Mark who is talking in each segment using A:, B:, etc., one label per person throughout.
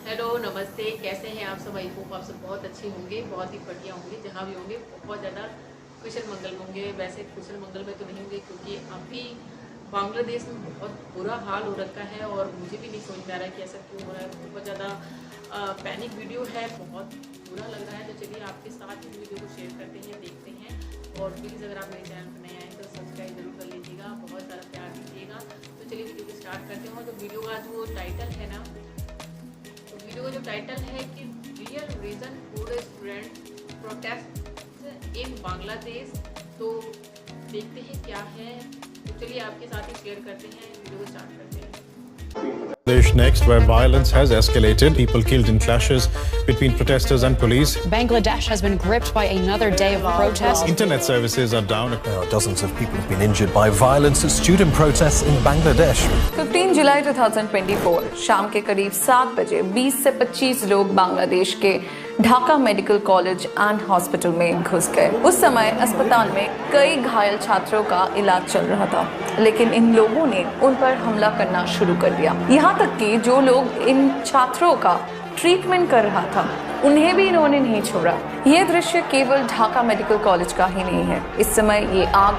A: Hello नमस्ते, कैसे हैं आप सब। आई होप आप सब बहुत अच्छे होंगे, बहुत ही बढ़िया होंगे। जहाँ भी होंगे बहुत ज़्यादा कुशल मंगल होंगे। वैसे कुशल मंगल में तो नहीं होंगे क्योंकि अभी बांग्लादेश में बहुत बुरा हाल हो रखा है और मुझे भी नहीं समझ में आ रहा है कि ऐसा क्यों हो रहा है। बहुत ज़्यादा पैनिक वीडियो है, बहुत बुरा लग रहा है। तो चलिए आपके साथ इस वीडियो को शेयर करते हैं, देखते हैं। और प्लीज़ अगर आप मेरे चैनल पर नए आए तो सब्सक्राइब जरूर कर लीजिएगा, बहुत सारा प्यार दीजिएगा। तो चलिए वीडियो को स्टार्ट करते हैं। तो वीडियो का जो टाइटल है ना, वीडियो का जो टाइटल है कि real reason for student protest in Bangladesh. तो देखते हैं क्या है। तो चलिए आपके साथ ही शेयर करते हैं, वीडियो को स्टार्ट करते हैं।
B: Bangladesh next, where violence has escalated, people killed in clashes between protesters and police.
C: Bangladesh has been gripped by another day of protests.
B: Internet services are down.
D: Dozens of people have been injured by violence at student protests in Bangladesh.
E: 15 जुलाई 2024 शाम के करीब 7 बजे 20 से 25 लोग बांग्लादेश के Dhaka medical college and hospital में घुस गए। उस समय अस्पताल में कई घायल छात्रों का इलाज चल रहा था, लेकिन इन लोगों ने उन पर हमला करना शुरू कर दिया। यहाँ तक कि जो लोग इन छात्रों का ट्रीटमेंट कर रहा था उन्हें भी इन्होंने नहीं छोड़ा। ये दृश्य केवल ढाका मेडिकल कॉलेज का ही नहीं है, इस समय ये आग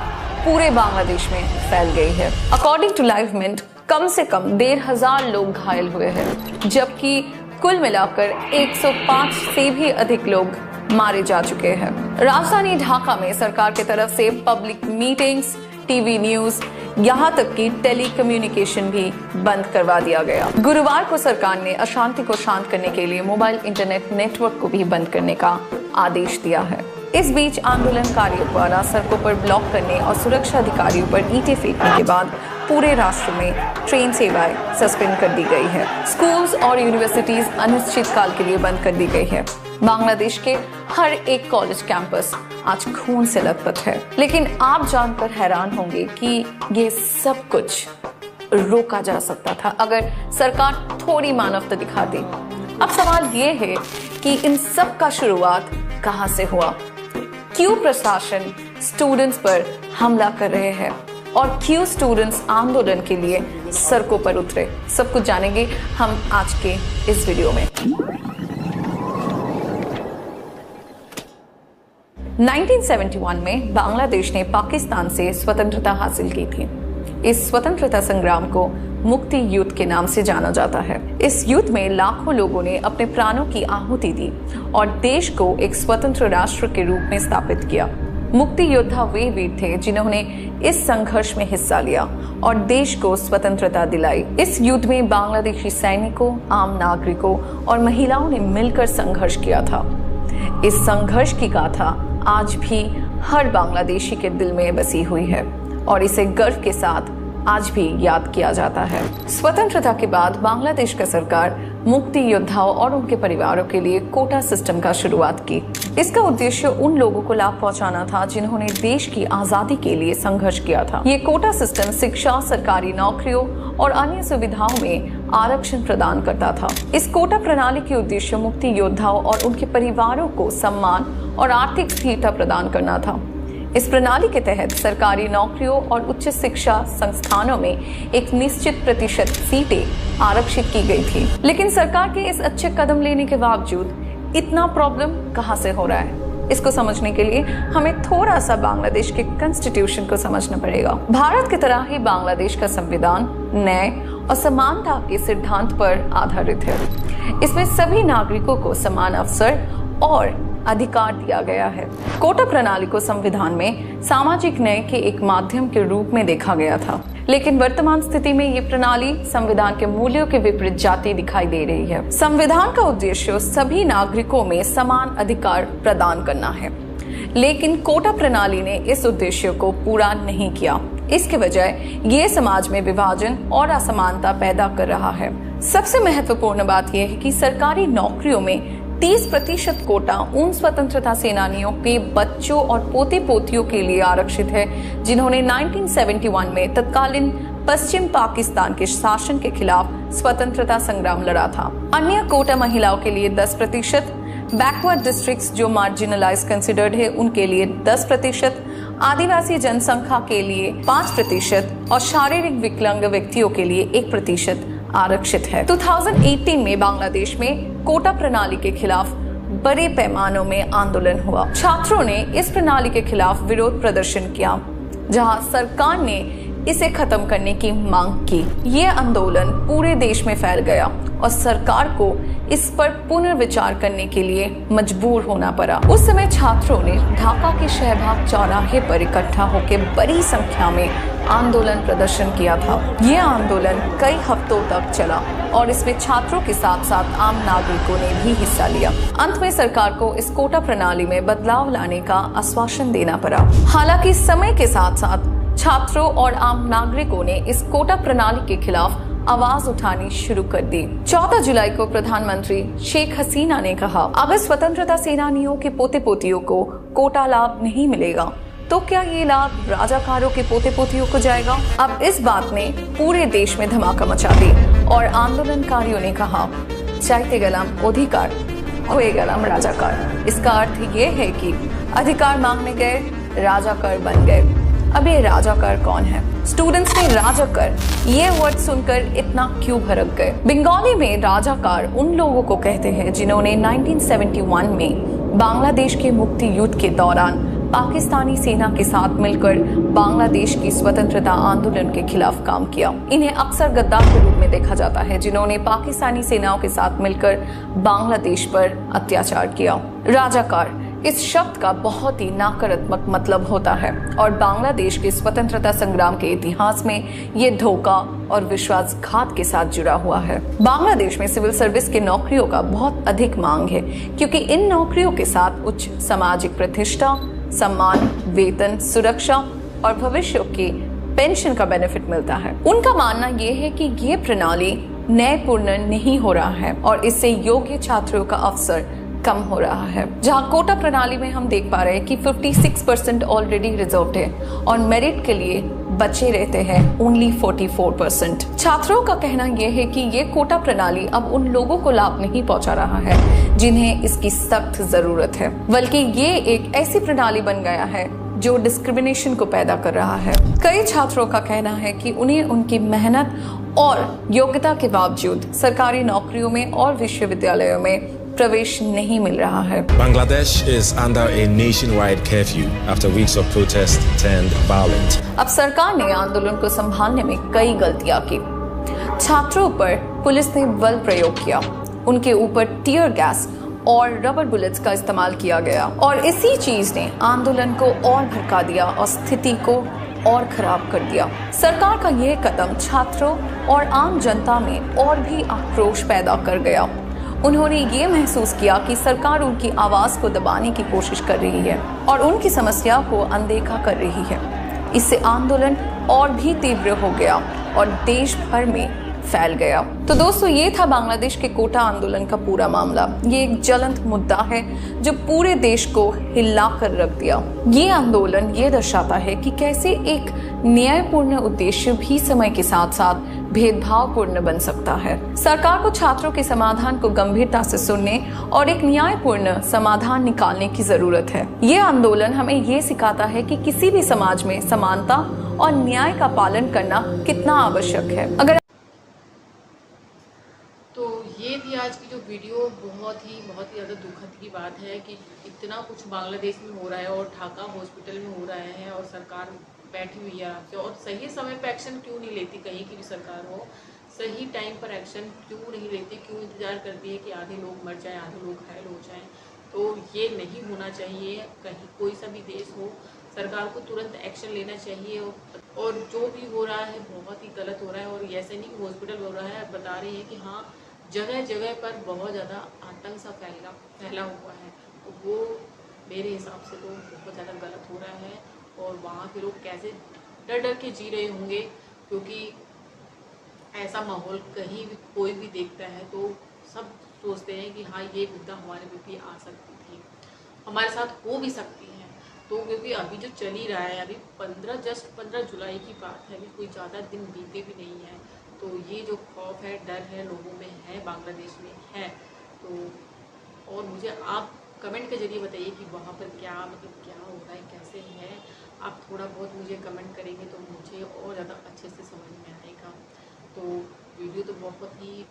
E: पूरे बांग्लादेश में फैल गई है। अकॉर्डिंग टू लाइव मिंट कम से कम 1,500 लोग घायल हुए हैं, जबकि कुल मिलाकर 105 से भी अधिक लोग मारे जा चुके हैं। राजधानी ढाका में सरकार की तरफ से पब्लिक मीटिंग्स, टीवी न्यूज, यहाँ तक कि टेली कम्युनिकेशन भी बंद करवा दिया गया। गुरुवार को सरकार ने अशांति को शांत करने के लिए मोबाइल इंटरनेट नेटवर्क को भी बंद करने का आदेश दिया है। इस बीच आंदोलनकारियों द्वारा सड़कों पर ब्लॉक करने और सुरक्षा अधिकारियों पर ईंटें फेंकने के बाद पूरे राष्ट्र में ट्रेन सेवाएं सस्पेंड कर दी गई है। स्कूल्स और यूनिवर्सिटीज अनिश्चित काल के लिए बंद कर दी गई है। बांग्लादेश के हर एक कॉलेज कैंपस आज खून से लथपथ है। लेकिन आप जानकर हैरान होंगे कि ये सब कुछ रोका जा सकता था अगर सरकार थोड़ी मानवता दिखाती। अब सवाल ये है कि इन सब का शुरुआत कहां से हुआ, क्यों प्रशासन स्टूडेंट्स पर हमला कर रहे हैं और क्यों स्टूडेंट्स आंदोलन के लिए सड़कों पर उतरे, सब कुछ जानेंगे हम आज के इस वीडियो में। 1971 में बांग्लादेश ने पाकिस्तान से स्वतंत्रता हासिल की थी। इस स्वतंत्रता संग्राम को मुक्ति युद्ध के नाम से जाना जाता है। इस युद्ध में लाखों लोगों ने अपने प्राणों की आहुति दी और देश को एक स्वतंत्र राष्ट्र के रूप में स्थापित किया। मुक्ति योद्धा वे वीर थे जिन्होंने इस संघर्ष में हिस्सा लिया और देश को स्वतंत्रता दिलाई। इस युद्ध में बांग्लादेशी सैनिकों, आम नागरिकों और महिलाओं ने मिलकर संघर्ष किया था। इस संघर्ष की गाथा आज भी हर बांग्लादेशी के दिल में बसी हुई है और इसे गर्व के साथ आज भी याद किया जाता है। स्वतंत्रता के बाद बांग्लादेश का सरकार मुक्ति योद्धाओं और उनके परिवारों के लिए कोटा सिस्टम का शुरुआत की। इसका उद्देश्य उन लोगों को लाभ पहुंचाना था जिन्होंने देश की आजादी के लिए संघर्ष किया था। ये कोटा सिस्टम शिक्षा, सरकारी नौकरियों और अन्य सुविधाओं में आरक्षण प्रदान करता था। इस कोटा प्रणाली के उद्देश्य मुक्ति योद्धाओं और उनके परिवारों को सम्मान और आर्थिक स्थिरता प्रदान करना था। इस प्रणाली के तहत सरकारी नौकरियों और उच्च शिक्षा संस्थानों में एक निश्चित प्रतिशत सीटें आरक्षित की गई थी। लेकिन सरकार के इस अच्छे कदम लेने के बावजूद इतना प्रॉब्लम कहां से हो रहा है, इसको समझने के लिए हमें थोड़ा सा बांग्लादेश के कॉन्स्टिट्यूशन को समझना पड़ेगा। भारत की तरह ही बांग्लादेश का संविधान न्याय और समानता के सिद्धांत पर आधारित है। इसमें सभी नागरिकों को समान अवसर और अधिकार दिया गया है। कोटा प्रणाली को संविधान में सामाजिक न्याय के एक माध्यम के रूप में देखा गया था, लेकिन वर्तमान स्थिति में ये प्रणाली संविधान के मूल्यों के विपरीत जाती दिखाई दे रही है। संविधान का उद्देश्य सभी नागरिकों में समान अधिकार प्रदान करना है, लेकिन कोटा प्रणाली ने इस उद्देश्य को पूरा नहीं किया। इसके बजाय ये समाज में विभाजन और असमानता पैदा कर रहा है। सबसे महत्वपूर्ण बात यह है कि सरकारी नौकरियों में 30% कोटा उन स्वतंत्रता सेनानियों के बच्चों और पोते पोतियों के लिए आरक्षित है जिन्होंने 1971 में तत्कालीन पश्चिम पाकिस्तान के शासन के खिलाफ स्वतंत्रता संग्राम लड़ा था। अन्य कोटा महिलाओं के लिए 10%, बैकवर्ड डिस्ट्रिक्ट्स जो मार्जिनलाइज कंसिडर्ड है उनके लिए 10%, आदिवासी जनसंख्या के लिए 5% और शारीरिक विकलांग व्यक्तियों के लिए 1% आरक्षित है। 2018 में बांग्लादेश में कोटा प्रणाली के खिलाफ बड़े पैमानों में आंदोलन हुआ। छात्रों ने इस प्रणाली के खिलाफ विरोध प्रदर्शन किया, जहां सरकार ने इसे खत्म करने की मांग की। ये आंदोलन पूरे देश में फैल गया और सरकार को इस पर पुनर्विचार करने के लिए मजबूर होना पड़ा। उस समय छात्रों ने ढाका के शहबाग चौराहे पर इकट्ठा होकर बड़ी संख्या में आंदोलन प्रदर्शन किया था। ये आंदोलन कई हफ्तों तक चला और इसमें छात्रों के साथ साथ आम नागरिकों ने भी हिस्सा लिया। अंत में सरकार को इस कोटा प्रणाली में बदलाव लाने का आश्वासन देना पड़ा। हालांकि समय के साथ साथ छात्रों और आम नागरिकों ने इस कोटा प्रणाली के खिलाफ आवाज उठानी शुरू कर दी। 14 जुलाई को प्रधानमंत्री शेख हसीना ने कहा, अगर स्वतंत्रता सेनानियों के पोते पोतियों को कोटा लाभ नहीं मिलेगा तो क्या ये लाभ राजाकारों के पोते पोतियों को जाएगा? अब इस बात ने पूरे देश में धमाका मचा दी और आंदोलनकारियों ने कहा, चाहते गलम अधिकार हुए गलम राजाकार। इसका अर्थ ये है कि अधिकार मांगने गए, राजाकार बन गए। अब ये राजाकार कौन है? स्टूडेंट्स ने राजाकार ये वर्ड सुनकर इतना क्यों भड़क गए? बंगाली में राजाकार उन लोगों को कहते हैं जिन्होंने 1971 में बांग्लादेश के मुक्ति युद्ध के दौरान पाकिस्तानी सेना के साथ मिलकर बांग्लादेश की स्वतंत्रता आंदोलन के खिलाफ काम किया। इन्हें अक्सर गद्दार के रूप में देखा जाता है, जिन्होंने पाकिस्तानी सेनाओं के साथ मिलकर बांग्लादेश पर अत्याचार किया। राजाकार इस शब्द का बहुत ही नकारात्मक मतलब होता है और बांग्लादेश के स्वतंत्रता संग्राम के इतिहास में ये धोखा और विश्वासघात के साथ जुड़ा हुआ है। बांग्लादेश में सिविल सर्विस के नौकरियों का बहुत अधिक मांग है, क्योंकि इन नौकरियों के साथ उच्च सामाजिक प्रतिष्ठा, सम्मान, वेतन, सुरक्षा और भविष्य की पेंशन का बेनिफिट मिलता है। उनका मानना यह है कि ये प्रणाली न्यायपूर्ण नहीं हो रहा है और इससे योग्य छात्रों का अवसर कम हो रहा है। जहां कोटा प्रणाली में हम देख पा रहे हैं कि 56% ऑलरेडी रिजर्व्ड है और मेरिट के लिए बचे रहते हैं ओनली 44%। छात्रों का कहना यह है कि ये कोटा प्रणाली अब उन लोगों को लाभ नहीं पहुंचा रहा है जिन्हें इसकी सख्त जरूरत है, बल्कि ये एक ऐसी प्रणाली बन गया है जो डिस्क्रिमिनेशन को पैदा कर रहा है। कई छात्रों का कहना है कि उन्हें उनकी मेहनत और योग्यता के बावजूद सरकारी नौकरियों में और विश्वविद्यालयों में प्रवेश नहीं मिल रहा है।
F: Bangladesh is under a nationwide curfew after weeks of protest turned violent.
E: अब सरकार ने आंदोलन को संभालने में कई गलतियां की। छात्रों पर पुलिस ने बल प्रयोग किया, उनके ऊपर टीयर गैस और रबर बुलेट्स का इस्तेमाल किया गया और इसी चीज ने आंदोलन को और भड़का दिया और स्थिति को और खराब कर दिया। सरकार का यह कदम छात्रों और आम जनता में और भी आक्रोश पैदा कर गया। उन्होंने ये महसूस किया कि सरकार उनकी आवाज को दबाने की कोशिश कर रही है और उनकी समस्या को अनदेखा कर रही है। इससे आंदोलन और भी तीव्र हो गया और देश भर में फैल गया। तो दोस्तों, ये था बांग्लादेश के कोटा आंदोलन का पूरा मामला। ये एक ज्वलंत मुद्दा है जो पूरे देश को हिला कर रख दिया। ये आंदोलन ये दर्शाता है कि कैसे एक न्यायपूर्ण उद्देश्य भी समय के साथ साथ भेदभावपूर्ण बन सकता है। सरकार को छात्रों के समाधान को गंभीरता से सुनने और एक न्यायपूर्ण समाधान निकालने की जरूरत है। ये आंदोलन हमें ये सिखाता है कि किसी भी समाज में समानता और न्याय का पालन करना कितना आवश्यक है। अगर
A: तो ये थी आज की जो वीडियो। बहुत ही ज़्यादा दुखद की बात है कि इतना कुछ बांग्लादेश में हो रहा है और ढाका हॉस्पिटल में हो रहा है और सरकार बैठी हुई है आराम से और सही समय पर एक्शन क्यों नहीं लेती। कहीं की भी सरकार हो, सही टाइम पर एक्शन क्यों नहीं लेती, क्यों इंतजार करती है कि आधे लोग मर जाएं, आधे लोग घायल हो जाएं। तो ये नहीं होना चाहिए। कहीं कोई सा भी देश हो, सरकार को तुरंत एक्शन लेना चाहिए और जो भी हो रहा है बहुत ही गलत हो रहा है। और ऐसे नहीं कि हॉस्पिटल हो रहा है, बता रहे हैं कि हाँ जगह जगह पर बहुत ज़्यादा आतंक सा फैला हुआ है। तो वो मेरे हिसाब से तो बहुत ज़्यादा गलत हो रहा है और वहाँ के लोग कैसे डर डर के जी रहे होंगे, क्योंकि ऐसा माहौल कहीं भी कोई भी देखता है तो सब सोचते हैं कि हाँ ये मुद्दा हमारे पे भी आ सकती थी, हमारे साथ हो भी सकती है। तो क्योंकि अभी जो चल ही रहा है, अभी 15 जुलाई की बात है, अभी कोई ज़्यादा दिन बीते भी नहीं है। तो ये जो खौफ है, डर है लोगों में है, बांग्लादेश में है। तो और मुझे आप कमेंट के जरिए बताइए कि वहाँ पर क्या क्या हो रहा है, कैसे है। आप थोड़ा बहुत मुझे कमेंट करेंगे तो मुझे और ज़्यादा अच्छे से समझ में आएगा। तो वीडियो तो बहुत ही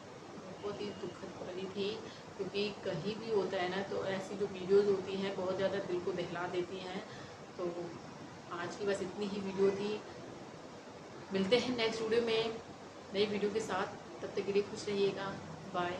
A: दुखद वाली थी, क्योंकि कहीं भी होता है ना तो ऐसी जो वीडियोज़ होती हैं बहुत ज़्यादा दिल को दहला देती हैं। तो आज की बस इतनी ही वीडियो थी। मिलते हैं नेक्स्ट वीडियो में नई वीडियो के साथ, तब तक के लिए खुश रहिएगा। बाय।